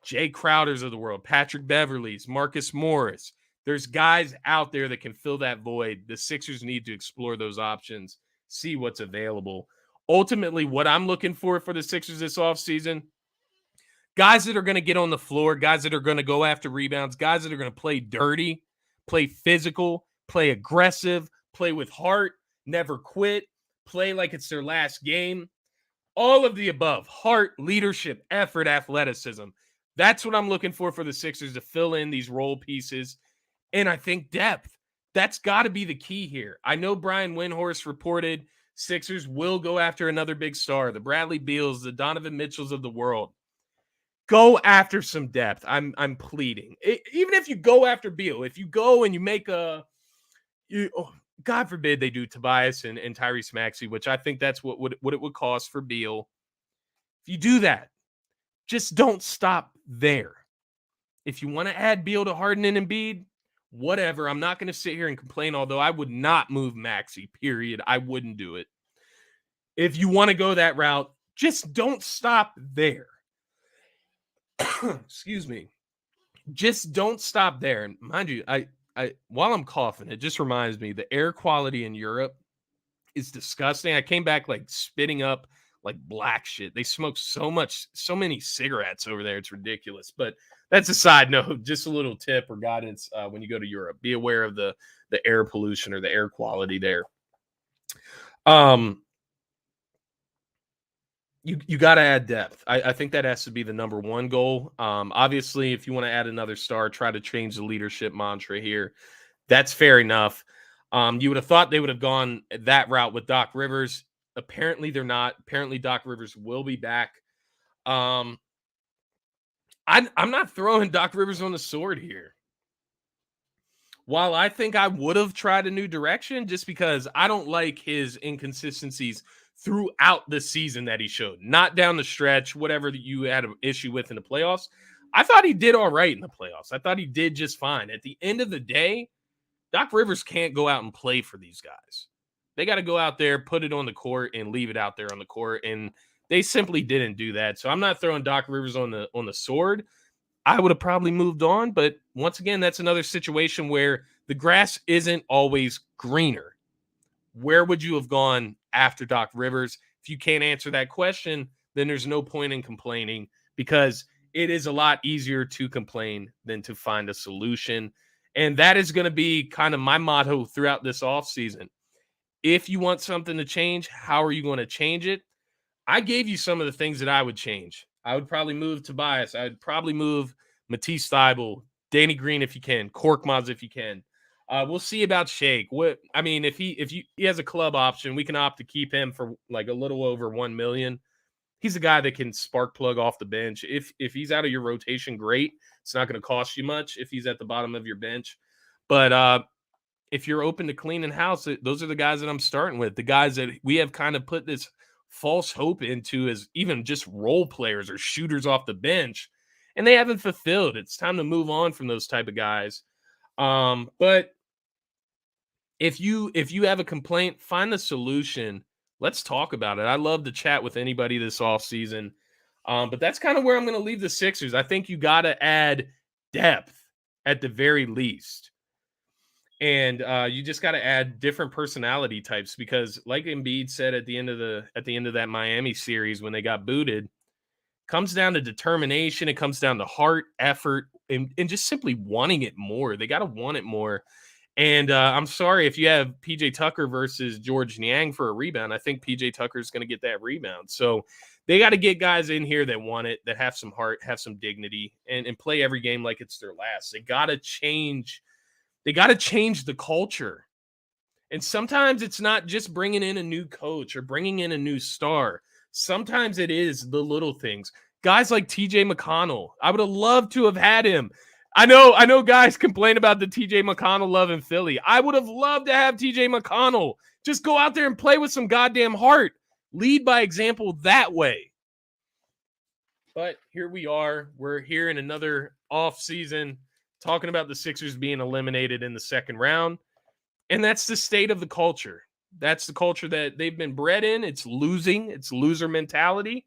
Jay Crowders of the world, Patrick Beverleys, Marcus Morris. There's guys out there that can fill that void. The Sixers need to explore those options, see what's available. Ultimately, what I'm looking for the Sixers this offseason, guys that are going to get on the floor, guys that are going to go after rebounds, guys that are going to play dirty, play physical, play aggressive, play with heart, never quit, play like it's their last game. All of the above. Heart, leadership, effort, athleticism. That's what I'm looking for the Sixers to fill in these role pieces. And I think depth. That's got to be the key here. I know Brian Windhorst reported Sixers will go after another big star, the Bradley Beals, the Donovan Mitchells of the world. Go after some depth. I'm pleading. Even if you go after Beal, if you go and you make God forbid they do Tobias and Tyrese Maxey, which I think that's what it would cost for Beal. If you do that, just don't stop there. If you want to add Beal to Harden and Embiid, whatever. I'm not going to sit here and complain, although I would not move Maxey, period. I wouldn't do it. If you want to go that route, just don't stop there. Excuse me. Just don't stop there. And mind you, I while I'm coughing, it just reminds me the air quality in Europe is disgusting. I came back like spitting up like black shit. They smoke so many cigarettes over there. It's ridiculous. But that's a side note, just a little tip or guidance when you go to Europe. Be aware of the air pollution or the air quality there. You got to add depth. I think that has to be the number one goal. Obviously, if you want to add another star, try to change the leadership mantra here. That's fair enough. You would have thought they would have gone that route with Doc Rivers. Apparently, they're not. Apparently, Doc Rivers will be back. I'm not throwing Doc Rivers on the sword here. While I think I would have tried a new direction, just because I don't like his inconsistencies throughout the season that he showed, not down the stretch, whatever that you had an issue with in the playoffs. I thought he did all right in the playoffs. I thought he did just fine. At the end of the day, Doc Rivers can't go out and play for these guys. They got to go out there, put it on the court, and leave it out there on the court. And they simply didn't do that. So I'm not throwing Doc Rivers on the sword. I would have probably moved on. But once again, that's another situation where the grass isn't always greener. Where would you have gone after Doc Rivers? If you can't answer that question, then there's no point in complaining, because it is a lot easier to complain than to find a solution. And that is going to be kind of my motto throughout this offseason. If you want something to change, how are you going to change it? I gave you some of the things that I would change. I would probably move Tobias. I'd probably move Matisse Thybulle, Danny Green if you can, Korkmaz if you can. We'll see about Shake. If he has a club option, we can opt to keep him for like a little over $1 million. He's a guy that can spark plug off the bench. If he's out of your rotation, great. It's not going to cost you much if he's at the bottom of your bench. But if you're open to cleaning house, those are the guys that I'm starting with. The guys that we have kind of put this false hope into as even just role players or shooters off the bench, and they haven't fulfilled. It's time to move on from those type of guys. But if you have a complaint, find the solution. Let's talk about it. I love to chat with anybody this offseason. But that's kind of where I'm going to leave the Sixers. I think you got to add depth at the very least. And you just got to add different personality types, because like Embiid said at the end of that Miami series when they got booted, comes down to determination. It comes down to heart, effort, and just simply wanting it more. They got to want it more. And I'm sorry if you have PJ Tucker versus George Niang for a rebound. I think PJ Tucker is going to get that rebound. So they got to get guys in here that want it, that have some heart, have some dignity, and play every game like it's their last. They got to change. They got to change the culture. And sometimes it's not just bringing in a new coach or bringing in a new star. Sometimes it is the little things. Guys like TJ McConnell, I would have loved to have had him. I know guys complain about the TJ McConnell love in Philly. I would have loved to have TJ McConnell. Just go out there and play with some goddamn heart. Lead by example that way. But here we are. We're here in another off season talking about the Sixers being eliminated in the second round. And that's the state of the culture. That's the culture that they've been bred in. It's losing. It's loser mentality.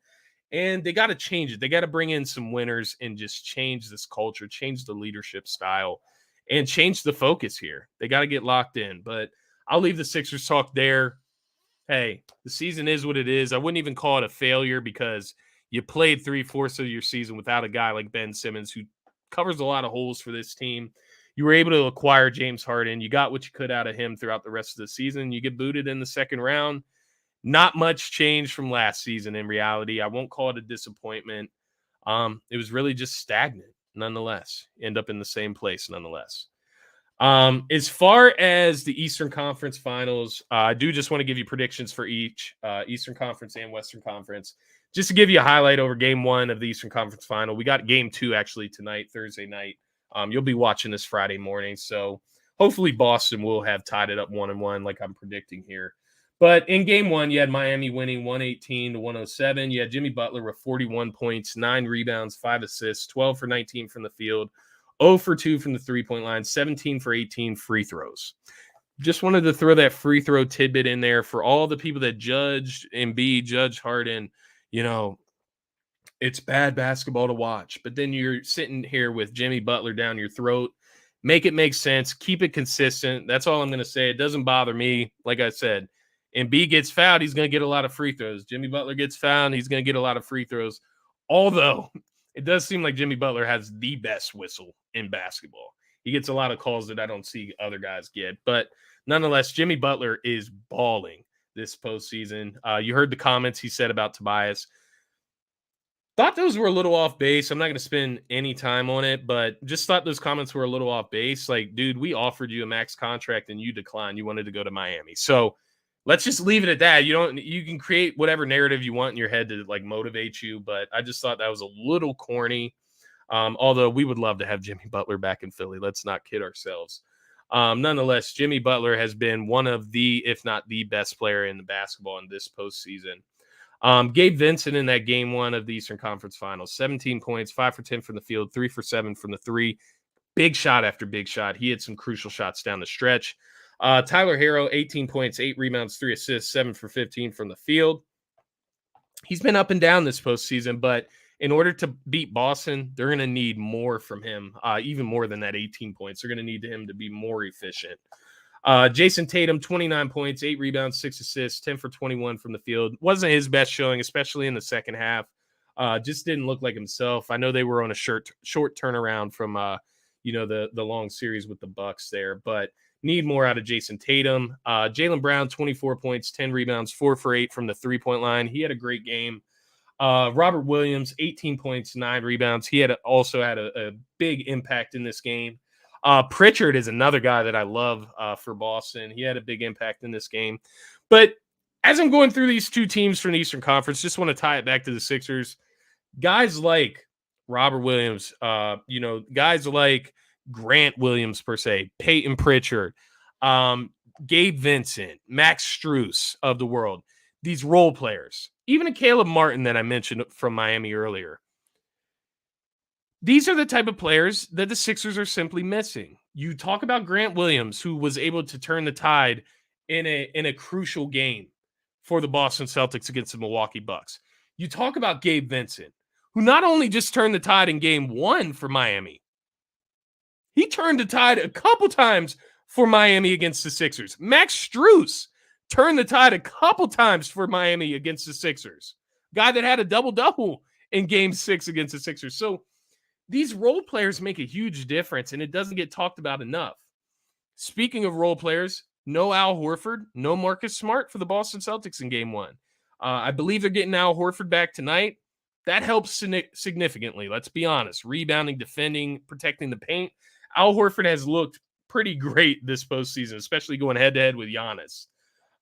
And they got to change it. They got to bring in some winners and just change this culture, change the leadership style, and change the focus here. They got to get locked in. But I'll leave the Sixers talk there. Hey, the season is what it is. I wouldn't even call it a failure, because you played 3/4 of your season without a guy like Ben Simmons, who covers a lot of holes for this team. You were able to acquire James Harden. You got what you could out of him throughout the rest of the season. You get booted in the second round. Not much change from last season in reality. I won't call it a disappointment. It was really just stagnant nonetheless. End up in the same place nonetheless. As far as the Eastern Conference Finals, I do just want to give you predictions for each Eastern Conference and Western Conference. Just to give you a highlight over Game 1 of the Eastern Conference Final. We got Game 2 actually tonight, Thursday night. You'll be watching this Friday morning, so hopefully Boston will have tied it up 1-1 like I'm predicting here. But in Game 1, you had Miami winning 118-107. You had Jimmy Butler with 41 points, 9 rebounds, 5 assists, 12 for 19 from the field, 0 for 2 from the three-point line, 17 for 18 free throws. Just wanted to throw that free throw tidbit in there for all the people that judged Embiid, judged Harden. You know, it's bad basketball to watch. But then you're sitting here with Jimmy Butler down your throat. Make it make sense. Keep it consistent. That's all I'm going to say. It doesn't bother me. Like I said, Embiid gets fouled, he's going to get a lot of free throws. Jimmy Butler gets fouled, he's going to get a lot of free throws. Although it does seem like Jimmy Butler has the best whistle in basketball. He gets a lot of calls that I don't see other guys get. But nonetheless, Jimmy Butler is balling this postseason. You heard the comments he said about Tobias. Thought those were a little off base. I'm not going to spend any time on it, but just thought those comments were a little off base. Like, dude, we offered you a max contract and you declined. You wanted to go to Miami. So let's just leave it at that. You can create whatever narrative you want in your head to like motivate you, but I just thought that was a little corny. Although we would love to have Jimmy Butler back in Philly. Let's not kid ourselves. Nonetheless, Jimmy Butler has been one of the, if not the best player in the basketball in this postseason. Gabe Vincent in that Game 1 of the Eastern Conference Finals, 17 points, 5 for 10 from the field, 3 for 7 from the three. Big shot after big shot. He had some crucial shots down the stretch. Tyler Hero, 18 points, 8 rebounds, 3 assists, 7 for 15 from the field. He's been up and down this postseason, but in order to beat Boston, they're going to need more from him, even more than that 18 points. They're going to need him to be more efficient. Jason Tatum, 29 points, 8 rebounds, 6 assists, 10 for 21 from the field. Wasn't his best showing, especially in the second half. Just didn't look like himself. I know they were on a short turnaround from the long series with the Bucks there, but need more out of Jason Tatum. Jaylen Brown, 24 points, 10 rebounds, 4 for 8 from the three-point line. He had a great game. Robert Williams, 18 points, 9 rebounds. He also had a big impact in this game. Pritchard is another guy that I love for Boston. He had a big impact in this game. But as I'm going through these two teams from the Eastern Conference, just want to tie it back to the Sixers. Guys like Robert Williams, guys like Grant Williams, per se, Peyton Pritchard, Gabe Vincent, Max Strus of the world, these role players, even a Caleb Martin that I mentioned from Miami earlier. These are the type of players that the Sixers are simply missing. You talk about Grant Williams, who was able to turn the tide in a crucial game for the Boston Celtics against the Milwaukee Bucks. You talk about Gabe Vincent, who not only just turned the tide in game 1 for Miami, he turned the tide a couple times for Miami against the Sixers. Max Strus turned the tide a couple times for Miami against the Sixers. Guy that had a double-double in game 6 against the Sixers. So these role players make a huge difference, and it doesn't get talked about enough. Speaking of role players, no Al Horford, no Marcus Smart for the Boston Celtics in game 1. I believe they're getting Al Horford back tonight. That helps significantly, let's be honest. Rebounding, defending, protecting the paint. Al Horford has looked pretty great this postseason, especially going head-to-head with Giannis.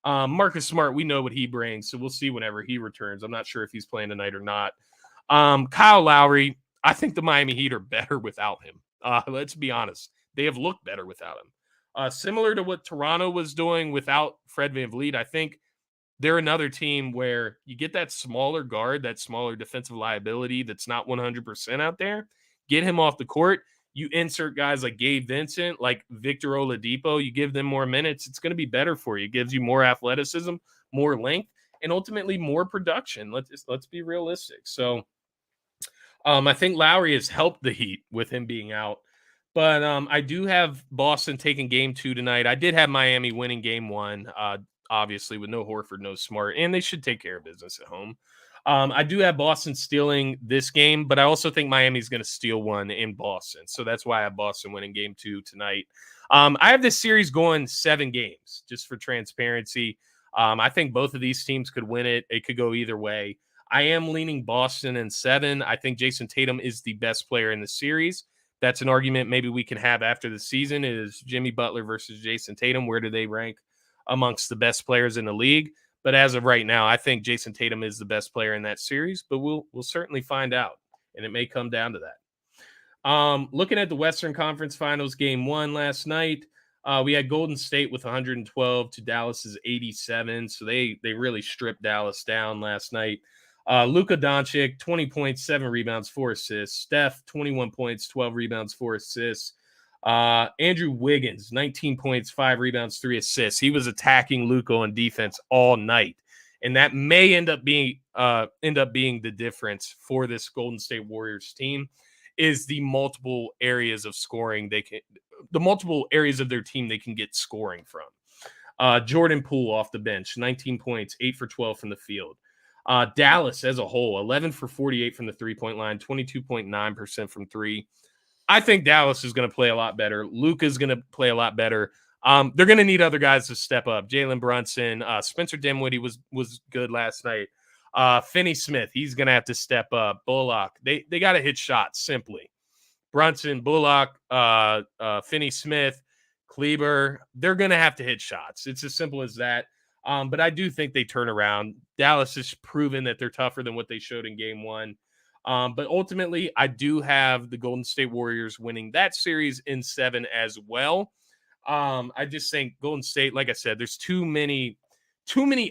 Marcus Smart, we know what he brings, so we'll see whenever he returns. I'm not sure if he's playing tonight or not. Kyle Lowry, I think the Miami Heat are better without him. Let's be honest. They have looked better without him. Similar to what Toronto was doing without Fred VanVleet, I think they're another team where you get that smaller guard, that smaller defensive liability that's not 100% out there. Get him off the court. You insert guys like Gabe Vincent, like Victor Oladipo. You give them more minutes. It's going to be better for you. It gives you more athleticism, more length, and ultimately more production. Let's be realistic. So I think Lowry has helped the Heat with him being out. But I do have Boston taking game 2 tonight. I did have Miami winning game 1, obviously, with no Horford, no Smart, and they should take care of business at home. I do have Boston stealing this game, but I also think Miami's going to steal one in Boston. So that's why I have Boston winning game 2 tonight. I have this series going 7 games, just for transparency. I think both of these teams could win it. It could go either way. I am leaning Boston in 7. I think Jason Tatum is the best player in the series. That's an argument maybe we can have after the season is Jimmy Butler versus Jason Tatum. Where do they rank amongst the best players in the league? But as of right now, I think Jason Tatum is the best player in that series, but we'll certainly find out, and it may come down to that. Looking at the Western Conference Finals game 1 last night, we had Golden State with 112 to Dallas's 87, so they really stripped Dallas down last night. Luka Doncic, 20 points, 7 rebounds, 4 assists. Steph, 21 points, 12 rebounds, 4 assists. Andrew Wiggins, 19 points, 5 rebounds, 3 assists. He was attacking Luka on defense all night, and that may end up being the difference for this Golden State Warriors team. Is the multiple areas of scoring the multiple areas of their team they can get scoring from. Jordan Poole off the bench, 19 points, 8 for 12 from the field. Dallas as a whole, 11 for 48 from the three-point line, 22.9% from 3. I think Dallas is going to play a lot better. Luka's going to play a lot better. They're going to need other guys to step up. Jalen Brunson, Spencer Dinwiddie was good last night. Finney Smith, he's going to have to step up. Bullock, they got to hit shots simply. Brunson, Bullock, Finney Smith, Kleber, they're going to have to hit shots. It's as simple as that. But I do think they turn around. Dallas has proven that they're tougher than what they showed in game 1. But ultimately, I do have the Golden State Warriors winning that series in 7 as well. I just think Golden State, like I said, there's too many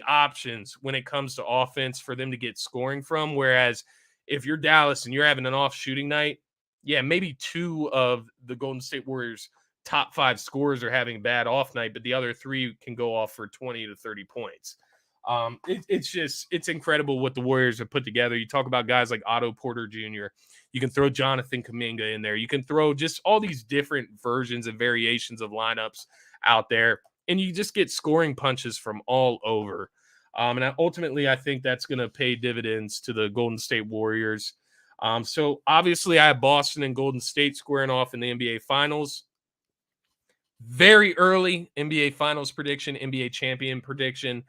options when it comes to offense for them to get scoring from. Whereas if you're Dallas and you're having an off shooting night, yeah, maybe 2 of the Golden State Warriors top 5 scorers are having a bad off night, but the other 3 can go off for 20 to 30 points. It's incredible what the Warriors have put together. You talk about guys like Otto Porter Jr. You can throw Jonathan Kuminga in there. You can throw just all these different versions and variations of lineups out there, and you just get scoring punches from all over. And ultimately, I think that's going to pay dividends to the Golden State Warriors. So obviously, I have Boston and Golden State squaring off in the NBA Finals. Very early NBA Finals prediction, NBA champion prediction.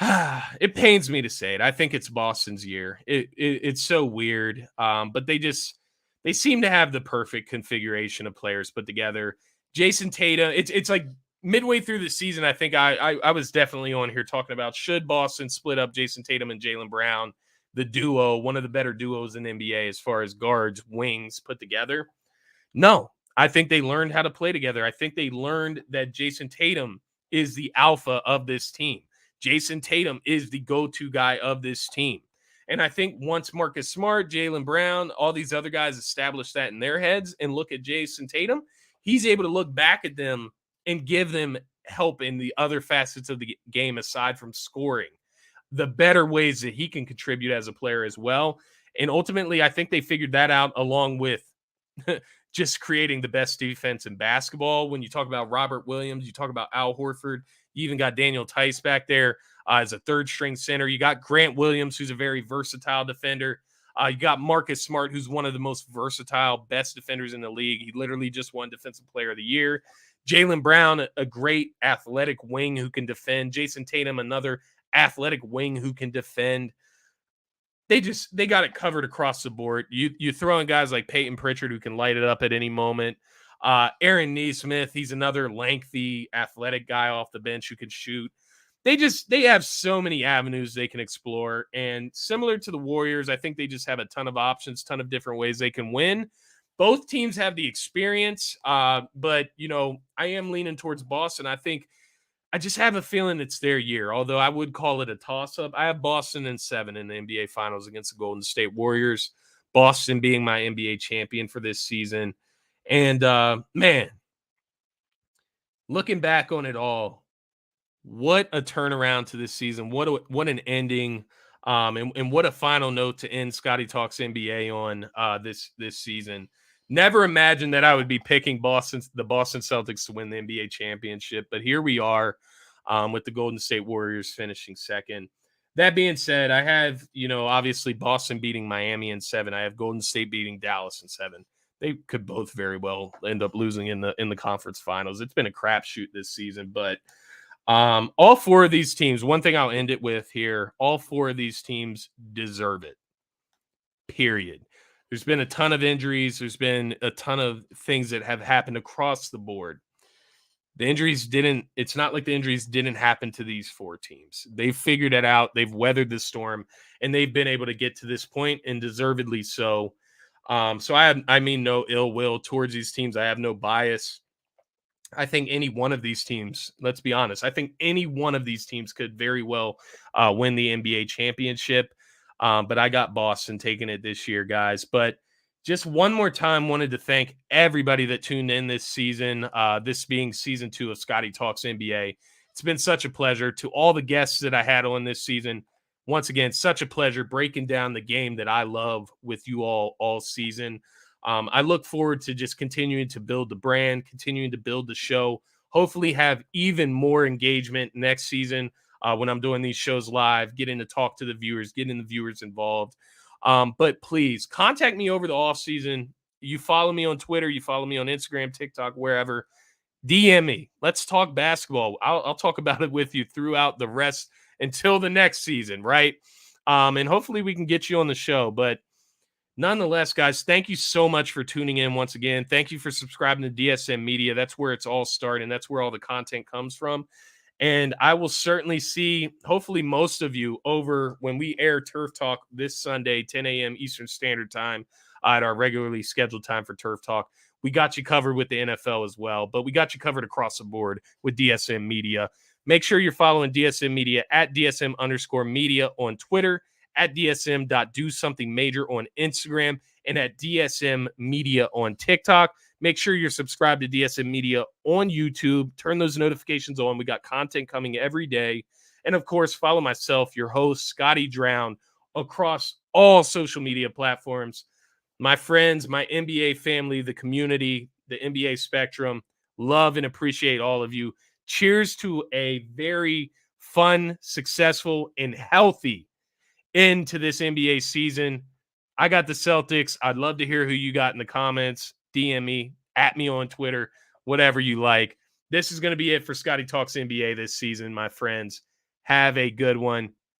It pains me to say it. I think it's Boston's year. It's so weird, but they seem to have the perfect configuration of players put together. Jason Tatum. It's like midway through the season. I think I was definitely on here talking about, should Boston split up Jason Tatum and Jaylen Brown, the duo, one of the better duos in the NBA as far as guards, wings put together. No, I think they learned how to play together. I think they learned that Jason Tatum is the alpha of this team. Jason Tatum is the go-to guy of this team. And I think once Marcus Smart, Jaylen Brown, all these other guys establish that in their heads and look at Jason Tatum, he's able to look back at them and give them help in the other facets of the game aside from scoring, the better ways that he can contribute as a player as well. And ultimately, I think they figured that out along with just creating the best defense in basketball. When you talk about Robert Williams, you talk about Al Horford, you even got Daniel Tice back there as a third-string center. You got Grant Williams, who's a very versatile defender. You got Marcus Smart, who's one of the most versatile, best defenders in the league. He literally just won Defensive Player of the Year. Jaylen Brown, a great athletic wing who can defend. Jason Tatum, another athletic wing who can defend. They got it covered across the board. You throw in guys like Peyton Pritchard who can light it up at any moment. Aaron Nesmith, he's another lengthy, athletic guy off the bench who can shoot. They have so many avenues they can explore. And similar to the Warriors, I think they just have a ton of options, ton of different ways they can win. Both teams have the experience, but, I am leaning towards Boston. I just have a feeling it's their year, although I would call it a toss-up. I have Boston in 7 in the NBA Finals against the Golden State Warriors, Boston being my NBA champion for this season. And, man, looking back on it all, what a turnaround to this season. What an ending, and what a final note to end Scotty Talks NBA on this season. Never imagined that I would be picking the Boston Celtics to win the NBA championship, but here we are with the Golden State Warriors finishing second. That being said, I have, obviously Boston beating Miami in 7. I have Golden State beating Dallas in 7. They could both very well end up losing in the conference finals. It's been a crapshoot this season, but all 4 of these teams, one thing I'll end it with here, all 4 of these teams deserve it, period. There's been a ton of injuries. There's been a ton of things that have happened across the board. It's not like the injuries didn't happen to these 4 teams. They've figured it out. They've weathered the storm, and they've been able to get to this point, and deservedly so. So I mean no ill will towards these teams. I have no bias. I think any one of these teams, let's be honest, I think any one of these teams could very well win the NBA championship. But I got Boston taking it this year, guys. But just one more time, wanted to thank everybody that tuned in this season, this being season 2 of Scotty Talks NBA. It's been such a pleasure. To all the guests that I had on this season, once again, such a pleasure breaking down the game that I love with you all season. I look forward to just continuing to build the brand, continuing to build the show, hopefully have even more engagement next season when I'm doing these shows live, getting to talk to the viewers, getting the viewers involved. But please contact me over the off season. You follow me on Twitter, you follow me on Instagram, TikTok, wherever. DM me. Let's talk basketball. I'll talk about it with you throughout the rest until the next season, right? And hopefully we can get you on the show. But nonetheless, guys, thank you so much for tuning in once again. Thank you for subscribing to DSM Media. That's where it's all started, and that's where all the content comes from. And I will certainly see, hopefully, most of you over when we air Turf Talk this Sunday, 10 a.m. Eastern Standard Time, at our regularly scheduled time for Turf Talk. We got you covered with the NFL as well, but we got you covered across the board with DSM Media. Make sure you're following DSM Media at DSM_media on Twitter, at DSM.DoSomethingMajor on Instagram, and at DSM Media on TikTok. Make sure you're subscribed to DSM Media on YouTube. Turn those notifications on. We got content coming every day. And of course, follow myself, your host, Scotty Drown, across all social media platforms. My friends, my NBA family, the community, the NBA spectrum, love and appreciate all of you. Cheers to a very fun, successful, and healthy end to this NBA season. I got the Celtics. I'd love to hear who you got in the comments. DM me, at me on Twitter, whatever you like. This is going to be it for Scotty Talks NBA this season, my friends. Have a good one.